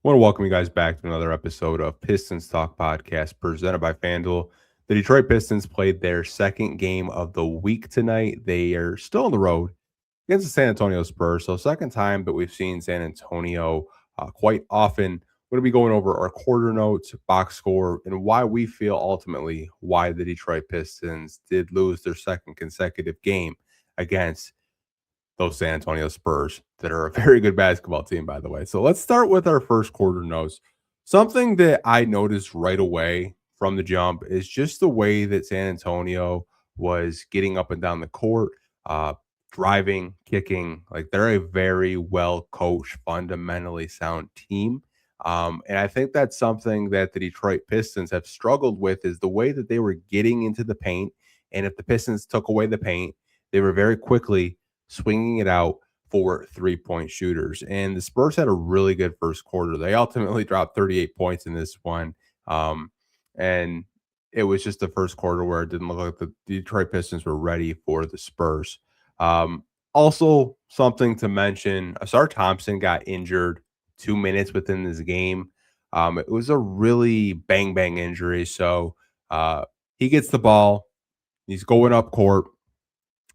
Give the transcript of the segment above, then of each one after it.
want to welcome you guys back to another episode of Pistons Talk Podcast presented by FanDuel. The Detroit Pistons played their second game of the week tonight. They are still on the road against the San Antonio Spurs. So, second time that we've seen San Antonio quite often. We're going to be going over our quarter notes, box score, and why we feel ultimately why the Detroit Pistons did lose their second consecutive game against those San Antonio Spurs that are a very good basketball team, by the way. So let's start with our first quarter notes. Something that I noticed right away from the jump is just the way that San Antonio was getting up and down the court, uh, driving, kicking. Like they're a very well coached, fundamentally sound team. And I think that's something that the Detroit Pistons have struggled with is the way that they were getting into the paint. And if the Pistons took away the paint, they were very quickly swinging it out for 3-point shooters. And the Spurs had a really good first quarter. They ultimately dropped 38 points in this one. And it was just the first quarter where it didn't look like the Detroit Pistons were ready for the Spurs. Also, something to mention, Asar Thompson got injured 2 minutes within this game. It was a really bang bang injury. So he gets the ball, he's going up court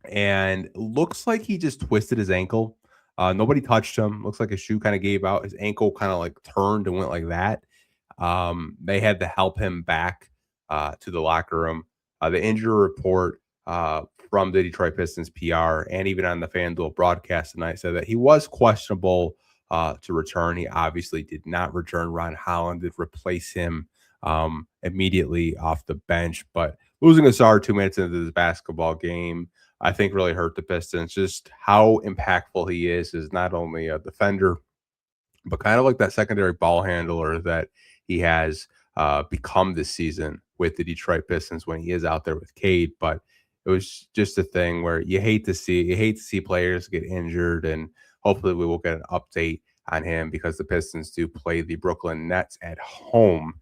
and looks like he just twisted his ankle. Nobody touched him. Looks like his shoe kind of gave out. His ankle kind of like turned and went like that. They had to help him back to the locker room. The injury report from the Detroit Pistons PR and even on the FanDuel broadcast tonight said that he was questionable to return. He obviously did not return. Ron Holland did replace him immediately off the bench, but losing Asar 2 minutes into this basketball game I think really hurt the Pistons. Just how impactful he is not only a defender, but kind of like that secondary ball handler that he has become this season with the Detroit Pistons when he is out there with Cade. But it was just a thing where you hate to see players get injured, and hopefully we will get an update on him because the Pistons do play the Brooklyn Nets at home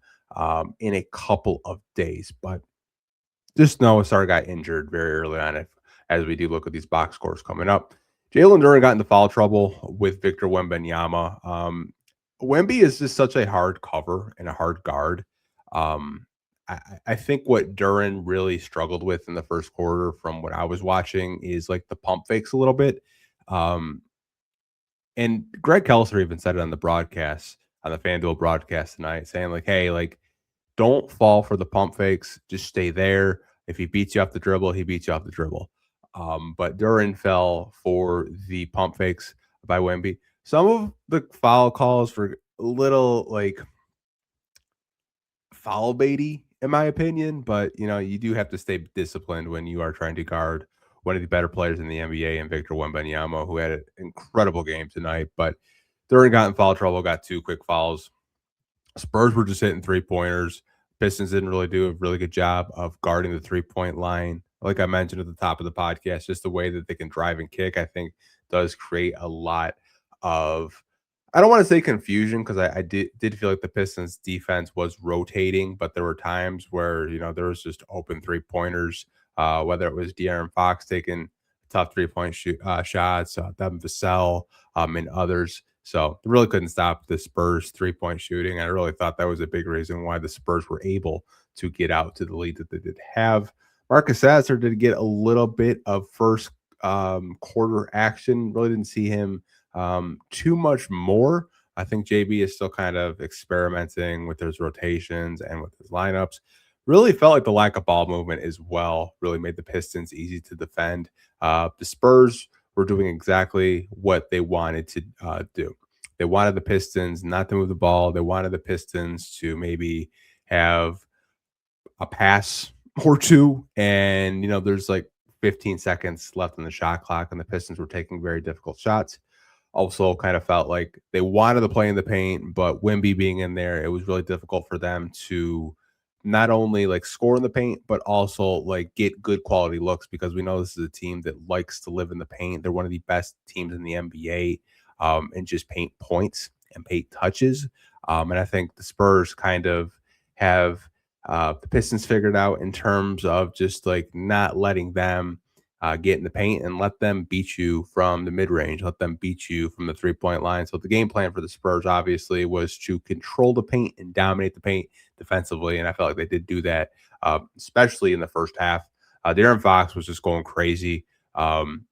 in a couple of days. But just know Asar got injured very early on as we do look at these box scores coming up. Jalen Duren got into foul trouble with Victor Wembanyama. Wemby is just such a hard cover and a hard guard. Um, I think what Duren really struggled with in the first quarter, from what I was watching, is like the pump fakes a little bit. Um, and Greg Kelser even said it on the broadcast, on the FanDuel broadcast tonight, saying like, "Hey, like, don't fall for the pump fakes. Just stay there. If he beats you off the dribble, he beats you off the dribble." But Duran fell for the pump fakes by Wemby. Some of the foul calls were a little like foul baity, in my opinion. But you do have to stay disciplined when you are trying to guard one of the better players in the NBA, and Victor Wembanyama, who had an incredible game tonight. But Duran got in foul trouble, got 2 quick fouls. Spurs were just hitting 3-pointers. Pistons didn't really do a really good job of guarding the 3-point line. Like I mentioned at the top of the podcast, just the way that they can drive and kick, I think, does create a lot of, I don't want to say confusion, because I did feel like the Pistons defense was rotating, but there were times where, there was just open 3-pointers, whether it was De'Aaron Fox taking tough 3-point shots, Devin Vassell, and others. So they really couldn't stop the Spurs 3-point shooting. I really thought that was a big reason why the Spurs were able to get out to the lead that they did have. Marcus Sasser did get a little bit of first quarter action. Really didn't see him too much more. I think JB is still kind of experimenting with his rotations and with his lineups. Really felt like the lack of ball movement as well really made the Pistons easy to defend. The Spurs were doing exactly what they wanted to do. They wanted the Pistons not to move the ball. They wanted the Pistons to maybe have a pass or two. And, there's like 15 seconds left on the shot clock, and the Pistons were taking very difficult shots. Also, kind of felt like they wanted to play in the paint, but Wemby being in there, it was really difficult for them to not only like score in the paint, but also like get good quality looks, because we know this is a team that likes to live in the paint. They're one of the best teams in the NBA and just paint points and paint touches. And I think the Spurs kind of have the Pistons figured out in terms of just like not letting them get in the paint and let them beat you from the mid-range, let them beat you from the three-point line. So the game plan for the Spurs obviously was to control the paint and dominate the paint defensively, and I felt like they did do that, especially in the first half. De'Aaron Fox was just going crazy. Um,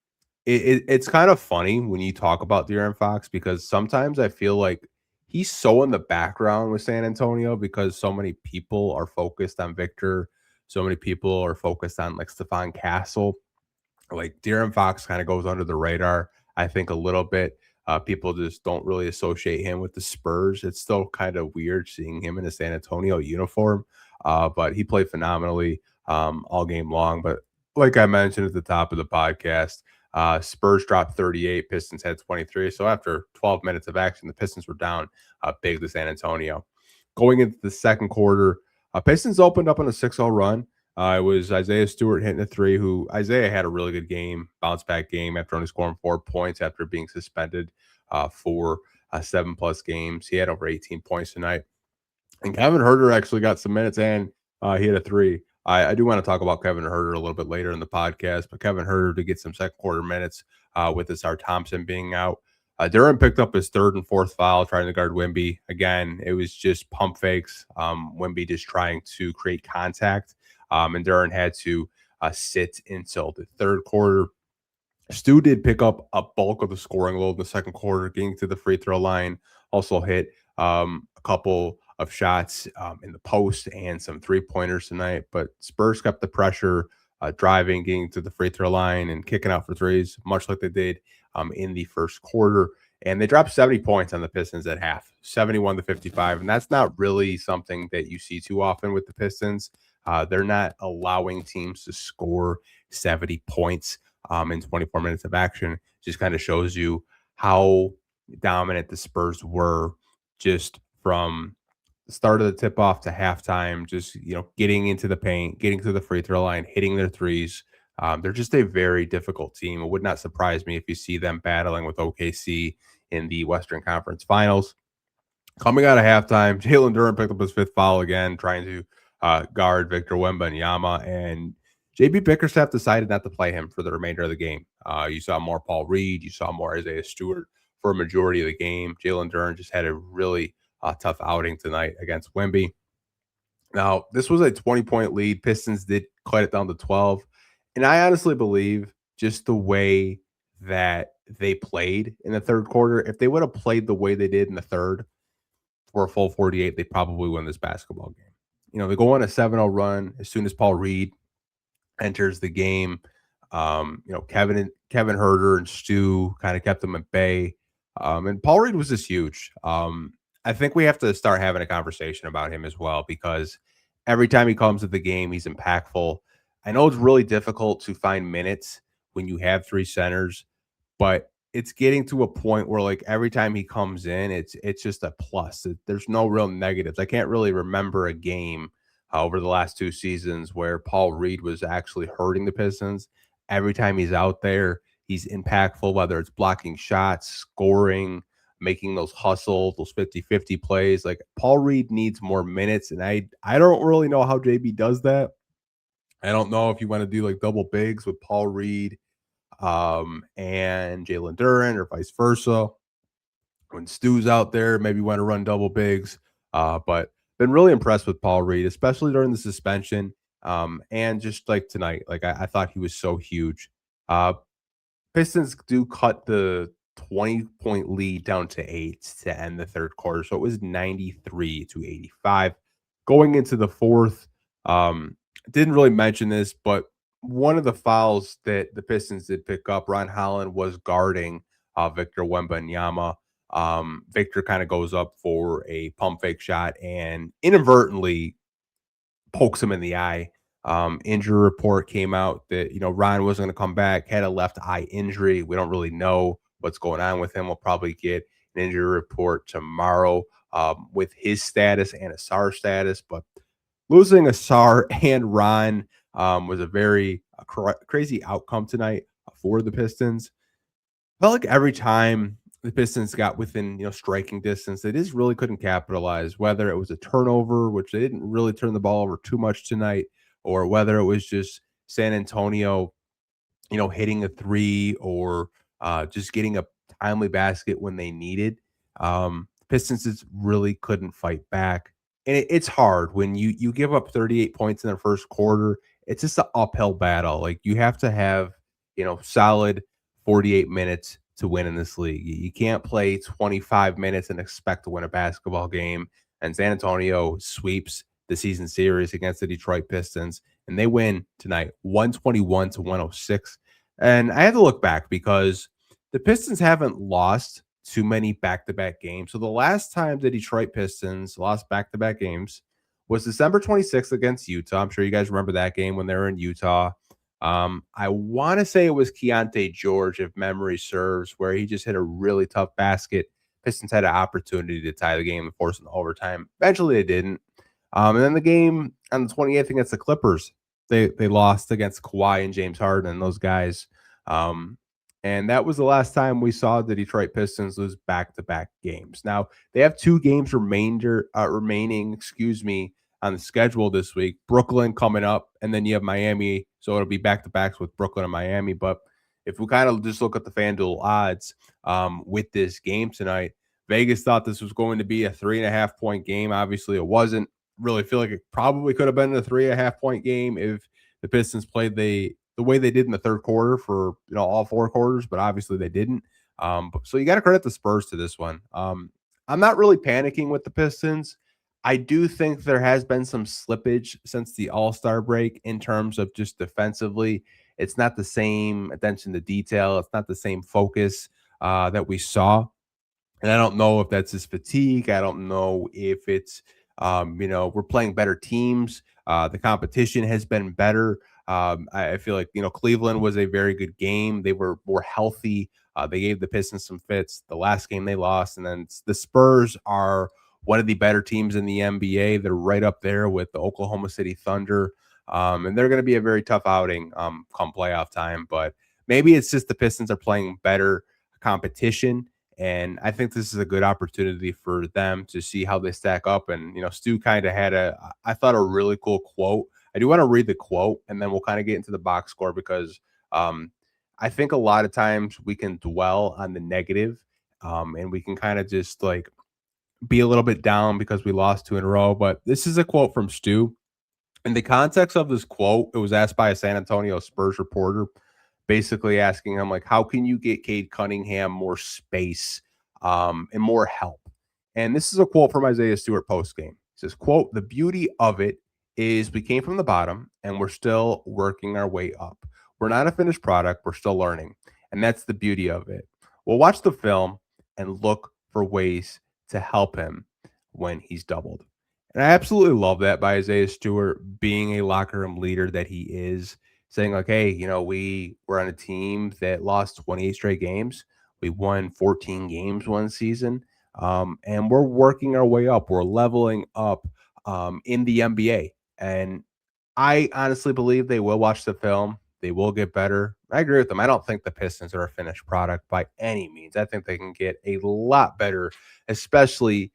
it's kind of funny when you talk about De'Aaron Fox because sometimes I feel like he's so in the background with San Antonio because so many people are focused on Victor, so many people are focused on like Stephon Castle. Like De'Aaron Fox kind of goes under the radar, I think, a little bit. People just don't really associate him with the Spurs. It's still kind of weird seeing him in a San Antonio uniform, but he played phenomenally all game long. But like I mentioned at the top of the podcast, Spurs dropped 38, Pistons had 23. So after 12 minutes of action, the Pistons were down big to San Antonio. Going into the second quarter, Pistons opened up on a 6-0 run. It was Isaiah Stewart hitting a three, who Isaiah had a really good game, bounce back game after only scoring 4 points after being suspended for 7+ games. He had over 18 points tonight. And Kevin Huerter actually got some minutes and he hit a three. I do want to talk about Kevin Huerter a little bit later in the podcast, but Kevin Huerter to get some second quarter minutes with Asar Thompson being out. Durham picked up his third and fourth foul trying to guard Wemby. Again, it was just pump fakes. Wemby just trying to create contact. And Durham had to sit until the third quarter. Stu did pick up a bulk of the scoring load in the second quarter, getting to the free throw line. Also hit a couple of shots in the post and some three-pointers tonight. But Spurs kept the pressure, driving, getting to the free throw line, and kicking out for threes, much like they did in the first quarter. And they dropped 70 points on the Pistons at half, 71-55. And that's not really something that you see too often with the Pistons. They're not allowing teams to score 70 points in 24 minutes of action. Just kind of shows you how dominant the Spurs were just from the start of the tip off to halftime, just, getting into the paint, getting to the free throw line, hitting their threes. They're just a very difficult team. It would not surprise me if you see them battling with OKC in the Western Conference Finals. Coming out of halftime, Jalen Duren picked up his fifth foul again, trying to guard Victor Wembanyama, and JB Bickerstaff decided not to play him for the remainder of the game. You saw more Paul Reed, you saw more Isaiah Stewart for a majority of the game. Jalen Duren just had a really tough outing tonight against Wemby. Now, this was a 20-point lead. Pistons did cut it down to 12. And I honestly believe just the way that they played in the third quarter, if they would have played the way they did in the third for a full 48, they probably win this basketball game. They go on a 7-0 run as soon as Paul Reed enters the game. Kevin Huerter and Stu kind of kept them at bay. And Paul Reed was just huge. I think we have to start having a conversation about him as well, because every time he comes to the game, he's impactful. I know it's really difficult to find minutes when you have three centers, but it's getting to a point where, like, every time he comes in, it's just a plus. There's no real negatives. I can't really remember a game over the last 2 seasons where Paul Reed was actually hurting the Pistons. Every time he's out there, he's impactful, whether it's blocking shots, scoring, making those hustle, those 50-50 plays. Like, Paul Reed needs more minutes, and I don't really know how JB does that. I don't know if you want to do like double bigs with Paul Reed and Jalen Duren, or vice versa. When Stu's out there, maybe want to run double bigs. But been really impressed with Paul Reed, especially during the suspension. And just like tonight, like I thought he was so huge. Pistons do cut the 20-point lead down to 8 to end the third quarter. So it was 93-85. Going into the fourth, didn't really mention this, but one of the fouls that the Pistons did pick up, Ron Holland was guarding Victor Wembanyama. Victor kind of goes up for a pump fake shot and inadvertently pokes him in the eye. Injury report came out that, Ron wasn't going to come back, had a left eye injury. We don't really know what's going on with him. We'll probably get an injury report tomorrow with his status and Asar's status. But losing Asar and Ron was a very crazy outcome tonight for the Pistons. Felt like every time the Pistons got within, striking distance, they just really couldn't capitalize, whether it was a turnover, which they didn't really turn the ball over too much tonight, or whether it was just San Antonio hitting a three or just getting a timely basket when they needed. Pistons just really couldn't fight back. And it's hard when you give up 38 points in the first quarter. It's just an uphill battle. Like you have to have, solid 48 minutes to win in this league. You can't play 25 minutes and expect to win a basketball game. And San Antonio sweeps the season series against the Detroit Pistons, and they win tonight 121 to 106. And I had to look back because the Pistons haven't lost too many back-to-back games. So the last time the Detroit Pistons lost back-to-back games was December 26th against Utah. I'm sure you guys remember that game when they were in Utah. I want to say it was Keontae George, if memory serves, where he just hit a really tough basket. Pistons had an opportunity to tie the game and force it into overtime. Eventually, they didn't. And then the game on the 28th against the Clippers, they lost against Kawhi and James Harden and those guys. And that was the last time we saw the Detroit Pistons lose back-to-back games. Now, they have 2 games remaining, on the schedule this week. Brooklyn coming up, and then you have Miami. So it'll be back-to-backs with Brooklyn and Miami. But if we kind of just look at the FanDuel odds with this game tonight, Vegas thought this was going to be a 3.5-point game. Obviously, it wasn't. Really feel like it probably could have been a 3.5-point game if the Pistons played the way they did in the third quarter for all 4 quarters, but obviously they didn't. So you got to credit the Spurs to this one. I'm not really panicking with the Pistons. I do think there has been some slippage since the All-Star break in terms of just defensively. It's not the same attention to detail. It's not the same focus that we saw. And I don't know if that's his fatigue. I don't know if it's, we're playing better teams. The competition has been better. I feel like, Cleveland was a very good game. They were more healthy. They gave the Pistons some fits. The last game they lost. And then the Spurs are one of the better teams in the NBA. They're right up there with the Oklahoma City Thunder. And they're going to be a very tough outing come playoff time. But maybe it's just the Pistons are playing better competition. And I think this is a good opportunity for them to see how they stack up. And, Stu kind of had I thought, a really cool quote. I do want to read the quote, and then we'll kind of get into the box score because I think a lot of times we can dwell on the negative and we can kind of just like be a little bit down because we lost 2 in a row. But this is a quote from Stu. In the context of this quote, it was asked by a San Antonio Spurs reporter, basically asking him, like, how can you get Cade Cunningham more space and more help? And this is a quote from Isaiah Stewart postgame. He says, quote, "The beauty of it is we came from the bottom and we're still working our way up. We're not a finished product. We're still learning. And that's the beauty of it. We'll watch the film and look for ways to help him when he's doubled." And I absolutely love that by Isaiah Stewart, being a locker room leader that he is, saying like, hey, we were on a team that lost 28 straight games. We won 14 games one season. And we're working our way up. We're leveling up in the NBA. And I honestly believe they will watch the film. They will get better. I agree with them. I don't think the Pistons are a finished product by any means. I think they can get a lot better, especially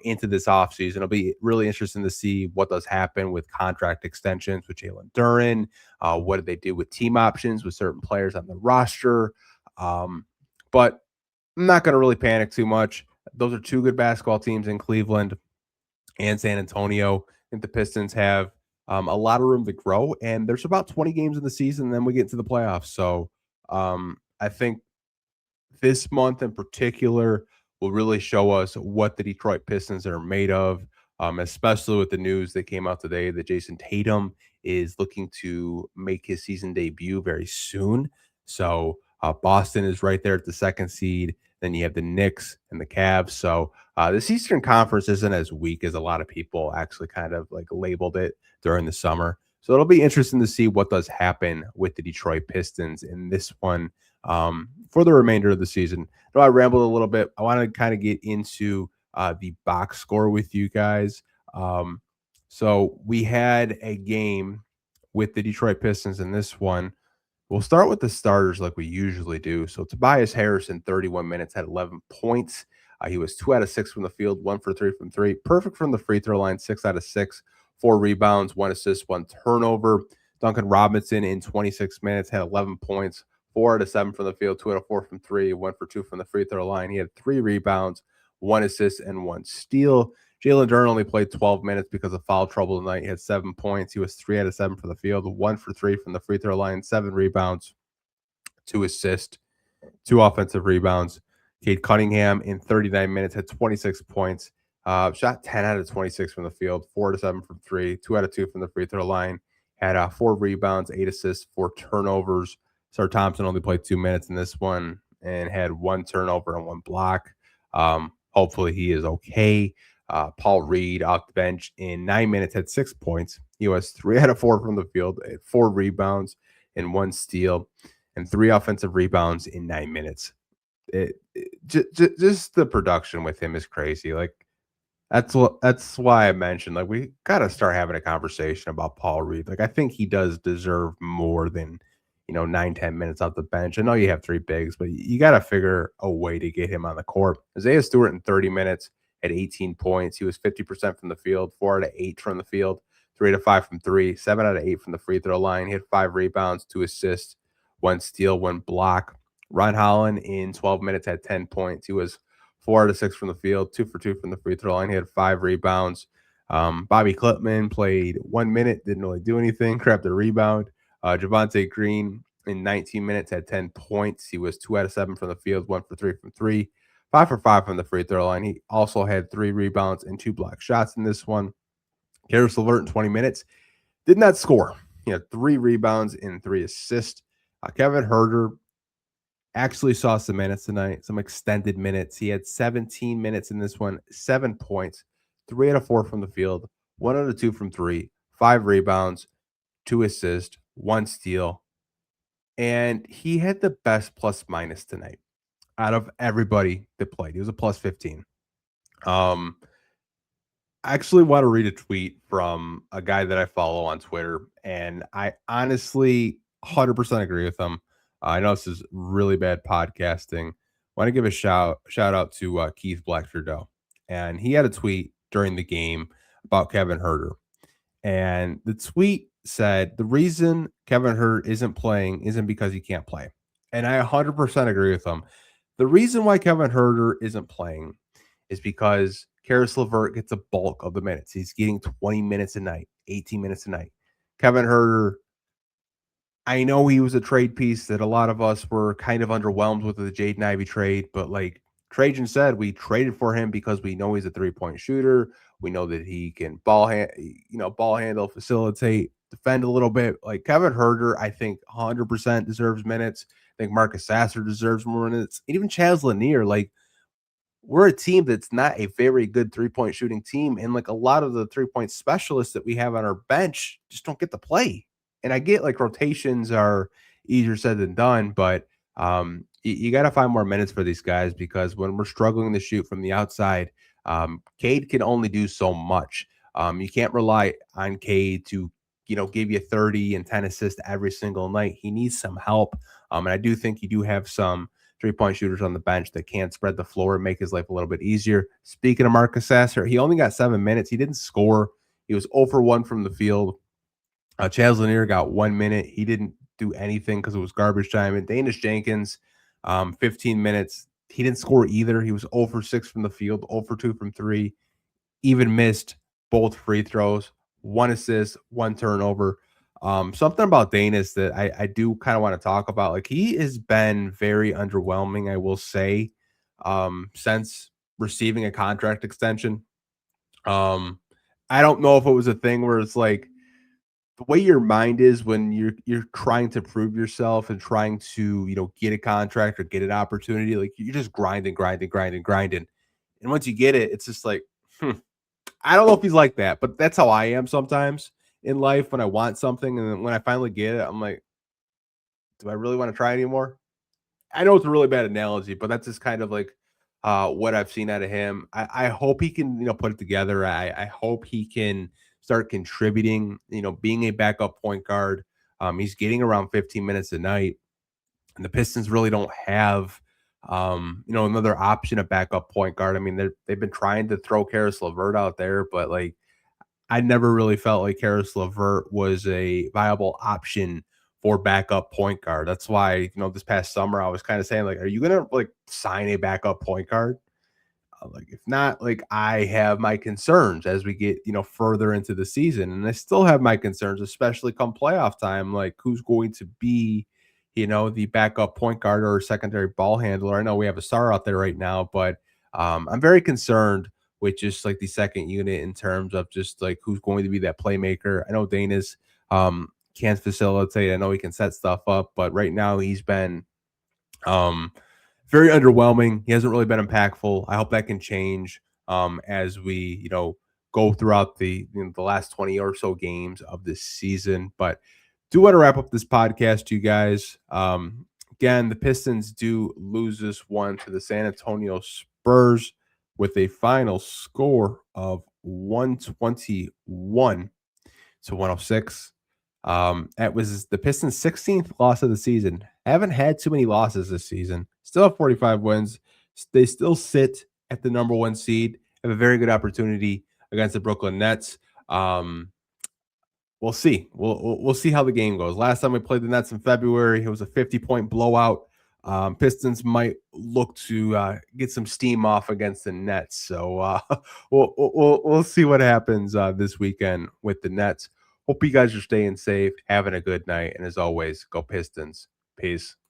into this offseason. It'll be really interesting to see what does happen with contract extensions with Jalen Duren. What did they do with team options with certain players on the roster? But I'm not going to really panic too much. Those are 2 good basketball teams in Cleveland and San Antonio. I think the Pistons have a lot of room to grow, and there's about 20 games in the season, and then we get to the playoffs. So I think this month in particular will really show us what the Detroit Pistons are made of, especially with the news that came out today that Jason Tatum is looking to make his season debut very soon. So Boston is right there at the 2nd seed. Then you have the Knicks and the Cavs. So this Eastern Conference isn't as weak as a lot of people actually kind of like labeled it during the summer. So it'll be interesting to see what does happen with the Detroit Pistons in this one for the remainder of the season. I know I rambled a little bit. I want to kind of get into the box score with you guys. So we had a game with the Detroit Pistons in this one. We'll start with the starters like we usually do. So Tobias Harris in 31 minutes had 11 points. He was 2 out of 6 from the field, 1 for 3 from 3. Perfect from the free throw line, 6 out of 6. 4 rebounds, 1 assist, 1 turnover. Duncan Robinson in 26 minutes had 11 points, 4 out of 7 from the field, 2 out of 4 from three, 1 for 2 from the free throw line. He had 3 rebounds, 1 assist, and 1 steal. Jalen Duren only played 12 minutes because of foul trouble tonight. He had 7 points. He was 3 out of 7 from the field, 1 for 3 from the free throw line, 7 rebounds, 2 assists, 2 offensive rebounds. Cade Cunningham in 39 minutes had 26 points, shot 10 out of 26 from the field, 4 to 7 from three, 2 out of 2 from the free throw line, had 4 rebounds, 8 assists, 4 turnovers. Sar Thompson only played 2 minutes in this one and had 1 turnover and 1 block. Hopefully he is okay. Paul Reed off the bench in 9 minutes had 6 points. He was 3 out of 4 from the field, 4 rebounds and 1 steal, and 3 offensive rebounds in 9 minutes. Just the production with him is crazy. Like that's why I mentioned, like, we got to start having a conversation about Paul Reed. Like, I think he does deserve more than 9-10 minutes off the bench. I know you have 3 bigs, but you got to figure a way to get him on the court. Isaiah Stewart in 30 minutes had 18 points. He was 50% from the field, 4 out of 8 from the field, 3 out of 5 from three, 7 out of 8 from the free throw line. He had 5 rebounds, 2 assists, 1 steal, 1 block. Ron Holland in 12 minutes had 10 points. He was 4 out of 6 from the field, 2 for 2 from the free throw line. He had 5 rebounds. Bobby Klitman played 1 minute, didn't really do anything, grabbed a rebound. Javonte Green in 19 minutes had 10 points. He was 2 out of 7 from the field, 1 for 3 from three, 5 for 5 from the free throw line. He also had 3 rebounds and 2 block shots in this one. Karis LeVert in 20 minutes did not score. He had 3 rebounds and 3 assists. Kevin Huerter actually saw some minutes tonight, some extended minutes. He had 17 minutes in this one, 7 points, 3 out of 4 from the field, 1 out of 2 from three, 5 rebounds, 2 assists, 1 steal. And he had the best plus minus tonight out of everybody that played. He was a plus 15. I actually want to read a tweet from a guy that I follow on Twitter, and I honestly 100% agree with him. I know this is really bad podcasting. Want to give a shout out to Keith Black Trudeau, and he had a tweet during the game about Kevin Huerter, and the tweet said the reason Kevin Huerter isn't playing isn't because he can't play, and I 100% agree with him. The reason why Kevin Huerter isn't playing is because Karis LeVert gets a bulk of the minutes. He's getting 20 minutes a night, 18 minutes a night. Kevin Huerter, I know he was a trade piece that a lot of us were kind of underwhelmed with the Jaden Ivey trade, but like Trajan said, we traded for him because we know he's a 3-point shooter. We know that he can ball handle, facilitate, defend a little bit. Like Kevin Huerter, I think 100% deserves minutes. I think Marcus Sasser deserves more minutes. And even Chaz Lanier, like, we're a team that's not a very good 3-point shooting team. And like a lot of the 3-point specialists that we have on our bench just don't get to play. And I get like rotations are easier said than done, but you got to find more minutes for these guys because when we're struggling to shoot from the outside, Cade can only do so much. You can't rely on Cade to, give you 30 and 10 assists every single night. He needs some help. And I do think you do have some 3-point shooters on the bench that can spread the floor and make his life a little bit easier. Speaking of Marcus Sasser, he only got 7 minutes. He didn't score. He was 0 for 1 from the field. Chaz Lanier got 1 minute. He didn't do anything because it was garbage time. And Danish Jenkins, 15 minutes. He didn't score either. He was 0 for 6 from the field, 0 for 2 from three. Even missed both free throws, 1 assist, 1 turnover. Something about Danis that I do kind of want to talk about. Like, he has been very underwhelming, I will say, since receiving a contract extension. I don't know if it was a thing where it's like the way your mind is when you're trying to prove yourself and trying to, get a contract or get an opportunity, like you're just grinding. And once you get it, it's just like, I don't know if he's like that, but that's how I am sometimes in life when I want something. And then when I finally get it, I'm like, do I really want to try anymore? I know it's a really bad analogy, but that's just kind of like what I've seen out of him. I hope he can, put it together. I hope he can start contributing, being a backup point guard. He's getting around 15 minutes a night, and the Pistons really don't have, another option of backup point guard. I mean, they've been trying to throw Karis LeVert out there, but like, I never really felt like Karis LeVert was a viable option for backup point guard. That's why, this past summer I was kind of saying, like, are you gonna like sign a backup point guard? Like, if not, like, I have my concerns as we get, further into the season. And I still have my concerns, especially come playoff time. Like, who's going to be, the backup point guard or secondary ball handler? I know we have a star out there right now, but I'm very concerned with just like the second unit in terms of just like who's going to be that playmaker. I know Dana's can't facilitate. I know he can set stuff up, but right now he's been um very underwhelming. He hasn't really been impactful. I hope that can change as we, go throughout the last 20 or so games of this season. But do want to wrap up this podcast, you guys. Again, the Pistons do lose this one to the San Antonio Spurs with a final score of 121 to 106. That was the Pistons' 16th loss of the season. Haven't had too many losses this season. Still have 45 wins. They still sit at the number one seed. Have a very good opportunity against the Brooklyn Nets. We'll see. We'll see how the game goes. Last time we played the Nets in February, it was a 50-point blowout. Pistons might look to get some steam off against the Nets. So we'll see what happens this weekend with the Nets. Hope you guys are staying safe, having a good night, and as always, go Pistons. Peace.